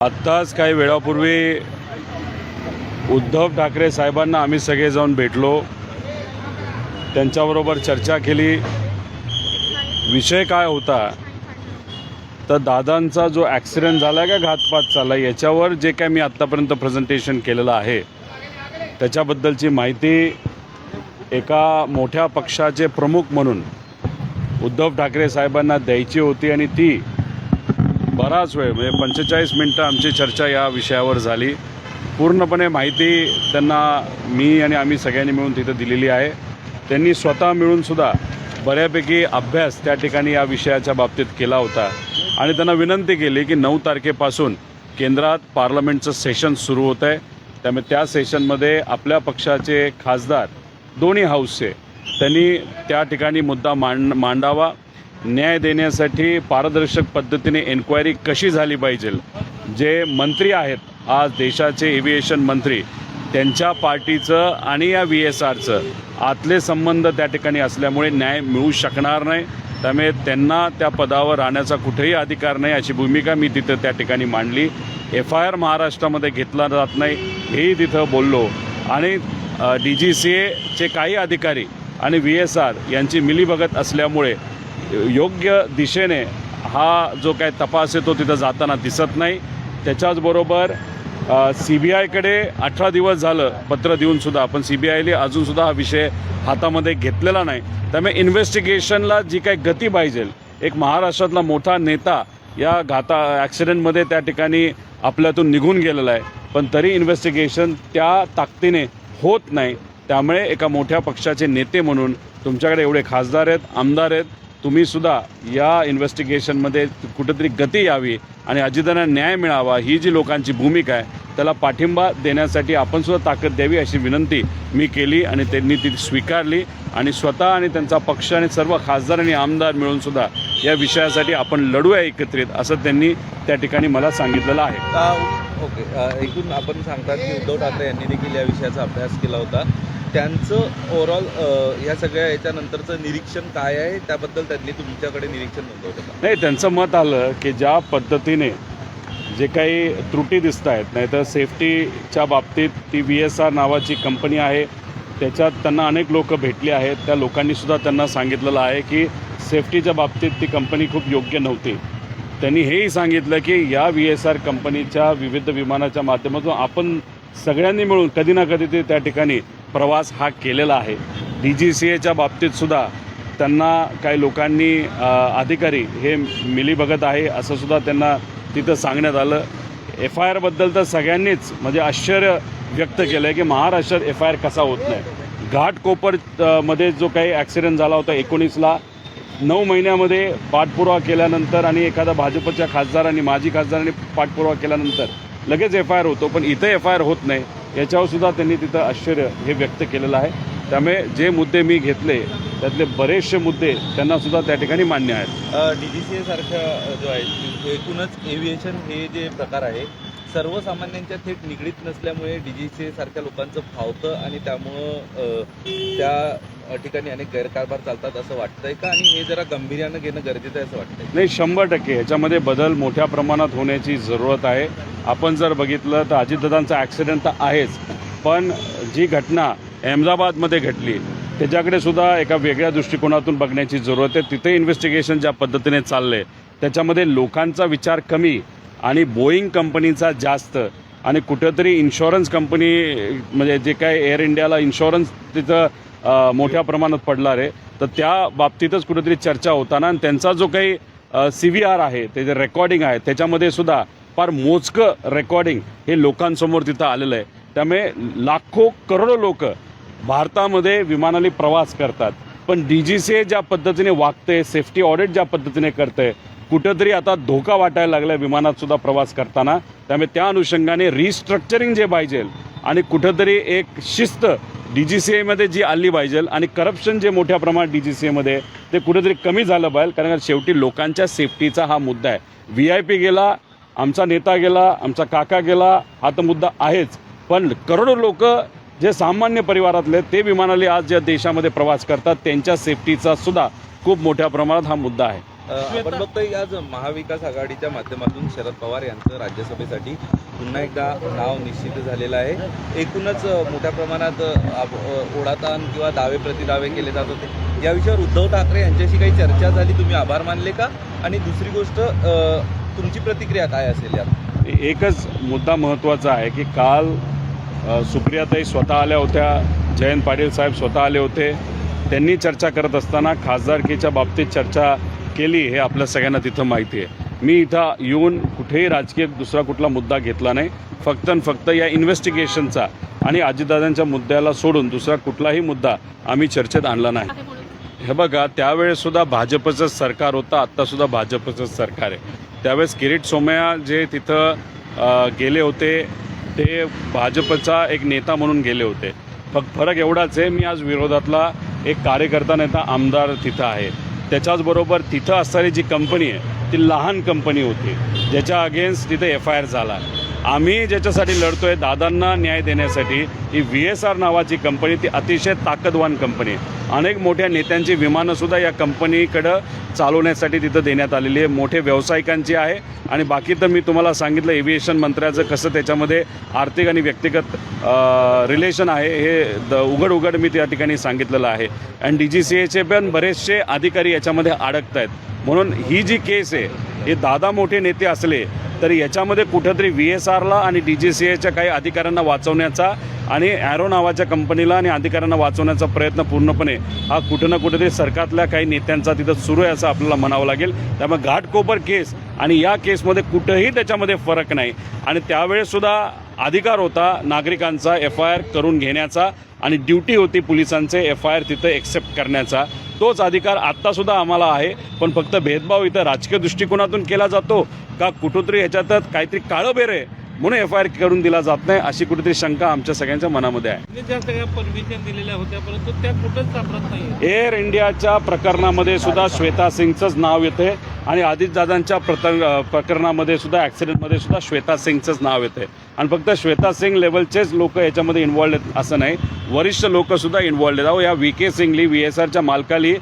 आत्ताच काही वेळापूर्वी उद्धव ठाकरे साहेबांना आम्ही सगळे जाऊन भेटलो, त्यांच्याबरोबर चर्चा केली। विषय काय होता तर दादांचा जो ॲक्सिडेंट झाला का घातपात झाला याच्यावर जे काय मी आत्तापर्यंत प्रेझेंटेशन केलेलं आहे त्याच्याबद्दलची माहिती एका मोठ्या पक्षाचे प्रमुख म्हणून उद्धव ठाकरे साहेबांना द्यायची होती आणि ती बराच वेळ म्हणजे 45 मिनटं आमची चर्चा या विषयावर झाली। पूर्णपणे माहिती त्यांना मी आणि आम्ही सगळ्यांनी मिळून तिथं दिलेली आहे। त्यांनी स्वतः मिळूनसुद्धा बऱ्यापैकी अभ्यास त्या ठिकाणी या विषयाच्या बाबतीत केला होता आणि त्यांना विनंती केली की 9 तारखेपासून केंद्रात पार्लमेंटचं सेशन सुरू होतं आहे, त्यामुळे त्या सेशनमध्ये आपल्या पक्षाचे खासदार दोन्ही हाऊसचे त्यांनी त्या ठिकाणी मुद्दा मांडावा। न्याय देण्यासाठी पारदर्शक पद्धतीने एन्क्वायरी कशी झाली पाहिजे। जे मंत्री आहेत आज देशाचे एव्हिएशन मंत्री, त्यांच्या पार्टीचं आणि या VSRचं आतले संबंध त्या ठिकाणी असल्यामुळे न्याय मिळू शकणार नाही, त्यामुळे त्यांना त्या पदावर राहण्याचा कुठेही अधिकार नाही अशी भूमिका मी तिथं त्या ठिकाणी मांडली। FIR महाराष्ट्रामध्ये घेतला जात नाही हेही तिथं बोललो आणि DGCAचे काही अधिकारी आणि VSR यांची मिलीभगत असल्यामुळे योग्य दिशेने हा जो काय तपास आहे तो तिथं जाताना दिसत नाही। त्याच्याचबरोबर CBIकडे 18 दिवस झालं पत्र देऊनसुद्धा पण CBIने अजूनसुद्धा हा विषय हातामध्ये घेतलेला नाही। त्यामुळे इन्व्हेस्टिगेशनला जी काही गती पाहिजे, एक महाराष्ट्रातला मोठा नेता या ॲक्सिडेंटमध्ये त्या ठिकाणी आपल्यातून निघून गेलेला आहे, पण तरी इन्व्हेस्टिगेशन त्या ताकदीने होत नाही। त्यामुळे एका मोठ्या पक्षाचे नेते म्हणून तुमच्याकडे एवढे खासदार आहेत, आमदार आहेत, तुम्हीसुद्धा या इन्व्हेस्टिगेशनमध्ये कुठेतरी गती यावी आणि अजितांना न्याय मिळावा ही जी लोकांची भूमिका आहे त्याला पाठिंबा देण्यासाठी आपणसुद्धा ताकद द्यावी अशी विनंती मी केली आणि त्यांनी ती स्वीकारली आणि स्वतः आणि त्यांचा पक्ष आणि सर्व खासदार आणि आमदार मिळूनसुद्धा या विषयासाठी आपण लढूया एकत्रित असं त्यांनी त्या ठिकाणी मला सांगितलेलं आहे। ओके, एकूण आपण सांगतात की उद्धव ठाकरे यांनी देखील या विषयाचा अभ्यास केला होता, त्यांचं ओव्हरऑल या सगळ्या याच्यानंतरचं निरीक्षण काय आहे त्याबद्दल त्यांनी तुमच्याकडे निरीक्षण नोंदवलं का? नाही, त्यांचं मत आलं की ज्या पद्धतीने जे काही त्रुटी दिसत आहेत, नाहीतर सेफ्टीच्या बाबतीत ती VSR नावाची कंपनी आहे त्याच्यात त्यांना अनेक लोक भेटली आहेत, त्या लोकांनीसुद्धा त्यांना सांगितलेलं आहे की सेफ्टीच्या बाबतीत ती कंपनी खूप योग्य नव्हती। त्यांनी हेही सांगितलं की या VSR कंपनीच्या विविध विमानाच्या माध्यमातून आपण सगळ्यांनी मिळून कधी ना कधी ते त्या ठिकाणी प्रवास हा केलेला आहे। DGCAच्या बाबतीतसुद्धा त्यांना काही लोकांनी अधिकारी हे मिलीभगत आहे असंसुद्धा त्यांना तिथं सांगण्यात आलं। FIRबद्दल तर सगळ्यांनीच म्हणजे आश्चर्य व्यक्त केलं आहे की महाराष्ट्रात FIR कसा होत नाही। घाटकोपरमध्ये जो काही ॲक्सिडेंट झाला होता 19ला 9 महिन्यामध्ये पाठपुरावा केल्यानंतर आणि एखादा भाजपच्या खासदारांनी माजी खासदारांनी पाठपुरावा केल्यानंतर लगेच FIR होतो, पण इथं FIR होत नाही याच्यावरसुद्धा त्यांनी तिथं आश्चर्य हे व्यक्त केलेलं आहे। त्यामुळे जे मुद्दे मी घेतले त्यातले बरेचसे मुद्दे त्यांनासुद्धा त्या ठिकाणी मान्य आहेत। DGCA सारख्या जो आहे एकूणच एव्हिएशन हे जे प्रकार आहे सर्वसामान्यांच्या थेट निगडीत नसल्यामुळे DGCA सारख्या लोकांचं फावतं आणि त्यामुळं त्या ठिकाणी अनेक गैरकारभार चालतात असं वाटतंय का, आणि हे जरा गांभीर्यानं घेणं गरजेचं आहे असं वाटतंय? नाही, 100% ह्याच्यामध्ये बदल मोठ्या प्रमाणात होण्याची जरूरत आहे। आपण जर बघितलं तर अजितदादांचा ॲक्सिडेंट तर आहेच, पण जी घटना अहमदाबादमध्ये घडली त्याच्याकडे सुद्धा एका वेगळ्या दृष्टिकोनातून बघण्याची जरूरत आहे। तिथे इन्व्हेस्टिगेशन ज्या पद्धतीने चालले त्याच्यामध्ये लोकांचा विचार कमी आणि बोईंग कंपनीचा जास्त आणि कुठेतरी इन्शुरन्स कंपनी म्हणजे जे काय एअर इंडियाला इन्शुरन्स तिथं मोठ्या प्रमाणात पडणार आहे तर त्या बाबतीतच कुठेतरी चर्चा होताना आणि त्यांचा जो काही CVR आहे ते जे रेकॉर्डिंग आहे त्याच्यामध्ये सुद्धा फार मोजकं रेकॉर्डिंग हे लोकांसमोर तिथं आलेलं आहे। त्यामुळे लाखो करोडो लोक भारतामध्ये विमानाने प्रवास करतात, पण DGCA ज्या पद्धतीने वागते, सेफ्टी ऑडिट ज्या पद्धतीने करते, कुठंतरी आता धोका वाटायला लागला विमानातसुद्धा प्रवास करताना। त्यामुळे त्या अनुषंगाने रिस्ट्रक्चरिंग जे पाहिजे आणि कुठंतरी एक शिस्त DGCAमध्ये जी आली पाहिजे आणि करप्शन जे मोठ्या प्रमाणात DGCAमध्ये ते कुठेतरी कमी झालं पाहिजे, कारण शेवटी लोकांच्या सेफ्टीचा हा मुद्दा आहे। VIP गेला, आमचा नेता गेला, आमचा काका गेला, हा तर मुद्दा आहेच, पण करोडो लोक जे सामान्य परिवारातले ते विमानाने आज ज्या देशामध्ये प्रवास करतात त्यांच्या सेफ्टीचा सुद्धा खूप मोठ्या प्रमाणात हा मुद्दा आहे। आपण बघतोय आज महाविकास आघाडीच्या माध्यमातून शरद पवार यांचं राज्यसभेसाठी पुन्हा एकदा नाव निश्चित झालेलं आहे. एकूणच मोठ्या प्रमाणात ओढाताण किंवा दावे प्रतिदावे केले जात होते. या विषयावर उद्धव ठाकरे यांच्याशी काही चर्चा झाली, तुम्ही आभार मानले का? आणि दुसरी गोष्ट, तुमची प्रतिक्रिया काय असेल यात? एकच मुद्दा महत्त्वाचा आहे की काल सुप्रियाताई स्वतः आल्या होत्या, जयंत पाटील साहेब स्वतः आले होते. त्यांनी चर्चा करत असताना खासदारकीच्या बाबतीत चर्चा केली हे आपल्या सगळ्यांना तिथं माहिती आहे. मी इथं येऊन कुठेही राजकीय दुसरा कुठला मुद्दा घेतला नाही. फक्त आणि फक्त या इन्व्हेस्टिगेशनचा आणि अजितदादांच्या मुद्द्याला सोडून दुसरा कुठलाही मुद्दा आम्ही चर्चेत आणला नाही. हे बघा, त्यावेळेसुद्धा भाजपचं सरकार होतं, आत्तासुद्धा भाजपचं सरकार आहे. त्यावेळेस किरीट सोमय्या जे तिथं गेले होते ते भाजपचा एक नेता म्हणून गेले होते. फक्त फरक एवढाच आहे, मी आज विरोधातला एक कार्यकर्ता नेता आमदार तिथं आहे. त्याच्याचबरोबर तिथं असणारी जी कंपनी आहे ती लहान कंपनी होती ज्याच्या अगेन्स्ट तिथे FIR झाला. आम्ही ज्याच्यासाठी लढतो आहे दादांना न्याय देण्यासाठी, ही VSR नावाची कंपनी ती अतिशय ताकदवान कंपनी आहे. अनेक मोठ्या नेत्यांची विमानंसुद्धा या कंपनीकडं चालवण्यासाठी तिथं देण्यात आलेली आहे. मोठे व्यावसायिकांची आहे. आणि बाकी तर मी तुम्हाला सांगितलं एव्हिएशन मंत्र्याचं कसं त्याच्यामध्ये आर्थिक आणि व्यक्तिगत रिलेशन आहे हे उघड मी त्या ठिकाणी सांगितलेलं आहे. आणि DGCAचे पण बरेचसे अधिकारी याच्यामध्ये अडकत आहेत. म्हणून ही जी केस आहे हे दादा मोठे नेते असले तरी याच्यामध्ये कुठंतरी VSRला आणि DGCAच्या काही अधिकाऱ्यांना वाचवण्याचा आणि ॲरो नावाच्या कंपनीला आणि अधिकाऱ्यांना वाचवण्याचा प्रयत्न पूर्णपणे हा कुठं ना कुठेतरी सरकारतल्या काही नेत्यांचा तिथं सुरू आहे असं आपल्याला म्हणावं लागेल. त्यामुळे घाटकोपर केस आणि या केसमध्ये कुठंही त्याच्यामध्ये फरक नाही. आणि त्यावेळेसुद्धा अधिकार होता नागरिकांचा FIR करून घेण्याचा आणि ड्युटी होती पोलिसांचे FIR तिथं एक्सेप्ट करण्याचा. तोच अधिकार आत्तासुद्धा आम्हाला आहे. पण फक्त भेदभाव इथं राजकीय दृष्टिकोनातून केला जातो का कुठंतरी ह्याच्यात काहीतरी काळं बेर आहे म्हणून FIR करून दिला जात नाही अशी कुठेतरी शंका आमच्या सगळ्यांच्या मनामध्ये आहे. त्या सगळ्या परमिशन दिलेल्या होत्या परंतु त्या कुठंच सापडत नाही. एअर इंडियाच्या प्रकरणामध्ये सुद्धा श्वेता सिंगचंच नाव येते आणि अजितदादांच्या प्रकरणामध्ये सुद्धा ॲक्सिडेंटमध्ये सुद्धा श्वेता सिंगचंच नाव येते. आणि फक्त श्वेता सिंग लेवलचेच लोक याच्यामध्ये इन्वॉल्ड आहेत असं नाही, वरिष्ठ लोकसुद्धा इन्वॉल्ड आहेत. या VK सिंगली VSRच्या मालकाली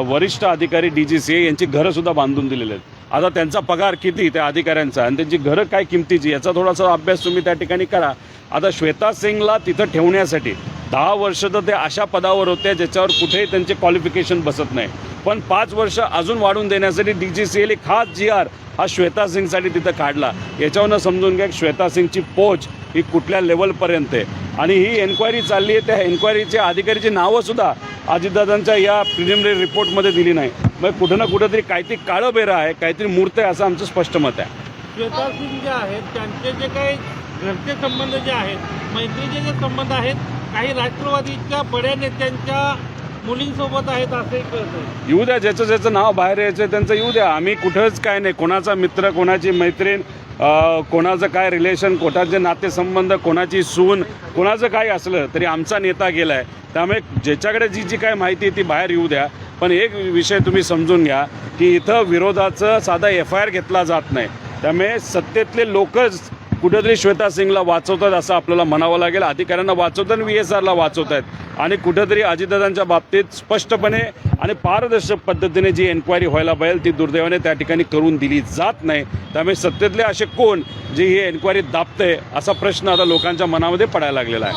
वरिष्ठ अधिकारी DGCA यांची घरंसुद्धा बांधून दिलेली आहेत. आता त्यांचा पगार किती त्या अधिकाऱ्यांचा आणि त्यांची घरं काय किमतीची याचा थोडासा अभ्यास तुम्ही त्या ठिकाणी करा. आता श्वेता सिंगला तिथं ठेवण्यासाठी 10 वर्ष तर ते अशा पदावर होते ज्याच्यावर कुठेही त्यांचे क्वालिफिकेशन बसत नाही. पण 5 वर्ष अजून वाढून देण्यासाठी DGCAने खास GR हा श्वेता सिंगसाठी तिथं काढला. याच्यावरनं समजून घ्या श्वेता सिंगची पोच ही कुठल्या लेवलपर्यंत आहे. आणि ही एन्क्वायरी चालली आहे, त्या एन्क्वायरीच्या अधिकारीची नावंसुद्धा अजितदादांच्या या प्रिलिमिनरी रिपोर्टमध्ये दिली नाही. मग कुठं ना कुठंतरी काहीतरी काळं बेरं आहे, काहीतरी मूर्त आहे असं आमचं स्पष्ट मत आहे. श्वेता सिंग जे आहेत त्यांचे जे काही घरचे संबंध जे आहेत, मैत्रीचे जे संबंध आहेत, काही राष्ट्रवादीच्या बड्या नेत्यांच्या मुलींसोबत आहेत असंही कळतं. येऊ द्या, ज्याचं नाव बाहेर यायचं त्यांचं येऊ द्या. आम्ही कुठंच काय नाही, कोणाचा मित्र, कोणाची मैत्रीण, कोणाचं काय रिलेशन, कोणाचे नातेसंबंध, कोणाची सून, कोणाचं काय असलं तरी आमचा नेता गेला आहे. त्यामुळे ज्याच्याकडे जी काय माहिती आहे ती बाहेर येऊ द्या. पण एक विषय तुम्ही समजून घ्या की इथं विरोधाचं साधा FIR घेतला जात नाही. त्यामुळे सत्तेतले लोकच कुठेतरी श्वेता सिंगला वाचवतात असं आपल्याला म्हणावं लागेल. अधिकाऱ्यांना वाचवतात, VSRला वाचवत आहेत. आणि कुठेतरी अजितदादांच्या बाबतीत स्पष्टपणे आणि पारदर्शक पद्धतीने जी एन्क्वायरी व्हायला पाहिजे ती दुर्दैवाने त्या ठिकाणी करून दिली जात नाही. त्यामुळे सत्तेतले असे कोण जे ही एन्क्वायरी दाबते असा प्रश्न आता लोकांच्या मनामध्ये पडायला लागलेला आहे.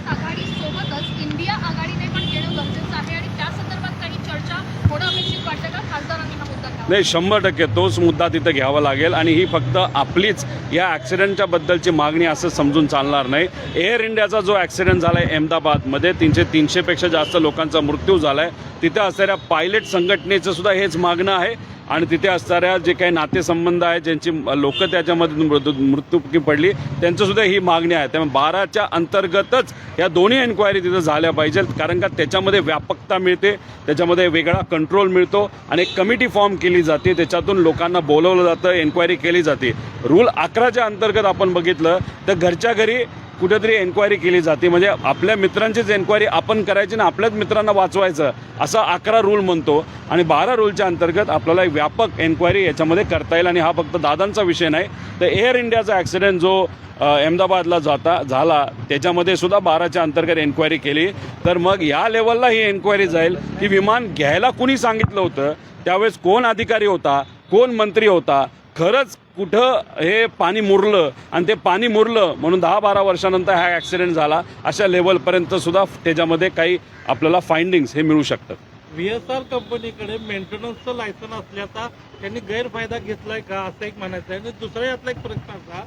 आघाडीसोबतच इंडिया आघाडीने पण येणं गरजेचं आहे आणि त्या संदर्भात काही चर्चा होणं अपेक्षित वाटतं का? खासदारांनी हा मुद्दा घ्यावा? नाही, 100% तोच मुद्दा तिथं घ्यावा लागेल. आणि ही फक्त आपलीच या ॲक्सिडेंटच्या बद्दलची मागणी असं समजून चालणार नाही. एअर इंडियाचा जो ॲक्सिडेंट झाला आहे अहमदाबादमध्ये 300पेक्षा जास्त लोकांचा मृत्यू झाला आहे, तिथे असणाऱ्या पायलट संघटनेचं सुद्धा हेच मागणं आहे. आणि तिथे असणाऱ्या जे काही नातेसंबंध आहेत ज्यांची लोक त्याच्यामध्ये मृत्युमुखी पडली त्यांचंसुद्धा ही मागणी आहे. त्यामुळे 12च्या अंतर्गतच या दोन्ही एन्क्वायरी तिथं झाल्या पाहिजेत. कारण का त्याच्यामध्ये व्यापकता मिळते, त्याच्यामध्ये वेगळा कंट्रोल मिळतो आणि एक कमिटी फॉर्म केली जाते, त्याच्यातून लोकांना बोलवलं जातं, एन्क्वायरी केली जाते. रूल 11च्या अंतर्गत आपण बघितलं तर घरच्या घरी कुठेतरी एन्क्वायरी केली जाते. म्हणजे आपल्या मित्रांचीच एन्क्वायरी आपण करायची ना आपल्याच मित्रांना वाचवायचं असा 11 रूल म्हणतो. आणि 12 रूलच्या अंतर्गत आपल्याला व्यापक एन्क्वायरी याच्यामध्ये करता येईल. आणि हा फक्त दादांचा विषय नाही, तर एअर इंडियाचा ॲक्सिडेंट जो अहमदाबादला झाला त्याच्यामध्ये सुद्धा 12च्या अंतर्गत एन्क्वायरी केली. तर मग या लेवलला ही एन्क्वायरी जाईल की विमान घ्यायला कुणी सांगितलं होतं, त्यावेळेस कोण अधिकारी होता, कोण मंत्री होता, खरंच कुठं हे पाणी मुरलं आणि ते पाणी मुरलं म्हणून 10-12 वर्षानंतर हा ॲक्सिडेंट झाला, अशा लेवलपर्यंत सुद्धा त्याच्यामध्ये काही आपल्याला फाइंडिंग्स हे मिळू शकतात. VSR कंपनीकडे मेंटेनन्सचं लायसन असल्याचा त्यांनी गैरफायदा घेतलाय का, असं एक म्हणायचं आहे. आणि दुसरा यातला एक प्रश्न असा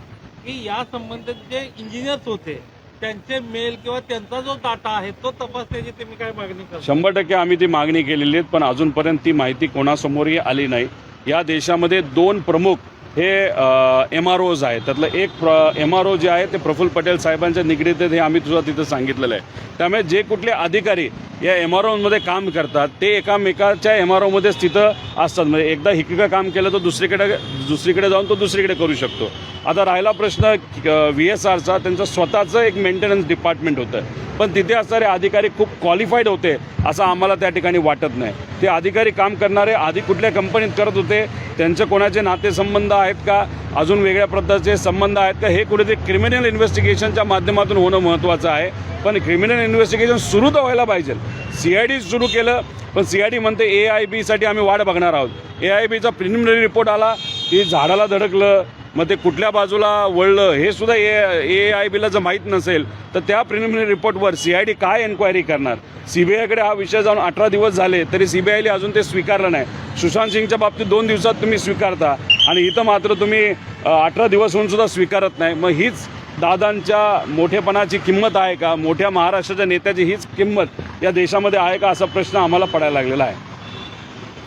की या संबंधित जे इंजिनियर्स होते त्यांचे मेल किंवा त्यांचा जो डाटा आहे तो तपासण्याची तुम्ही काय मागणी करता? 100% आम्ही ती मागणी केलेली आहे, पण अजूनपर्यंत ती माहिती कोणासमोरही आली नाही. या देशामध्ये 2 प्रमुख हे MROज आहेत. त्यातलं एक MRO जे आहे ते प्रफुल्ल पटेल साहेबांच्या निगडीत आहेत, हे आम्ही तुझा तिथं सांगितलेलं आहे. त्यामुळे जे कुठले अधिकारी या MROमध्ये काम करतात ते एकामेकाच्या MROमध्येच तिथं असतात. म्हणजे एकदा इकडं काम केलं तर दुसरीकडे जाऊन तो दुसरीकडे करू शकतो. आता राहिला प्रश्न VSRचा, त्यांचं स्वतःचं एक मेंटेनन्स डिपार्टमेंट होतं, पण तिथे असणारे अधिकारी खूप क्वालिफाईड होते असं आम्हाला त्या ठिकाणी वाटत नाही. ते अधिकारी काम करणारे आधी कुठल्या कंपनीत करत होते, त्यांचे कोणाचे नातेसंबंध आहेत का, अजून वेगळ्या प्रकारचे संबंध आहेत का, हे कुठेतरी क्रिमिनल इन्व्हेस्टिगेशनच्या माध्यमातून होणं महत्त्वाचं आहे. पण क्रिमिनल इन्व्हेस्टिगेशन सुरू तर व्हायला पाहिजे. CID सुरू केलं, पण CID म्हणते AIBसाठी आम्ही वाट बघणार आहोत. AIBचा प्रिलिमिनरी रिपोर्ट आला की झाडाला धडकलं, मग ते कुठल्या बाजूला वळलं हे सुद्धा AIBला जर माहीत नसेल तर त्या प्रिलिमिनरी रिपोर्टवर CID काय एन्क्वायरी करणार. CBIकडे हा विषय जाऊन 18 दिवस झाले तरी CBIने अजून ते स्वीकारलं नाही. सुशांत सिंगच्या बाबतीत 2 दिवसात तुम्ही स्वीकारता आणि इथं मात्र तुम्ही 18 दिवस होऊन सुद्धा स्वीकारत नाही. मग हीच दादांच्या मोठेपणाची किंमत आहे का, मोठ्या महाराष्ट्राच्या नेत्याची हीच किंमत या देशामध्ये आहे का, असा प्रश्न आम्हाला पडायला लागलेला आहे.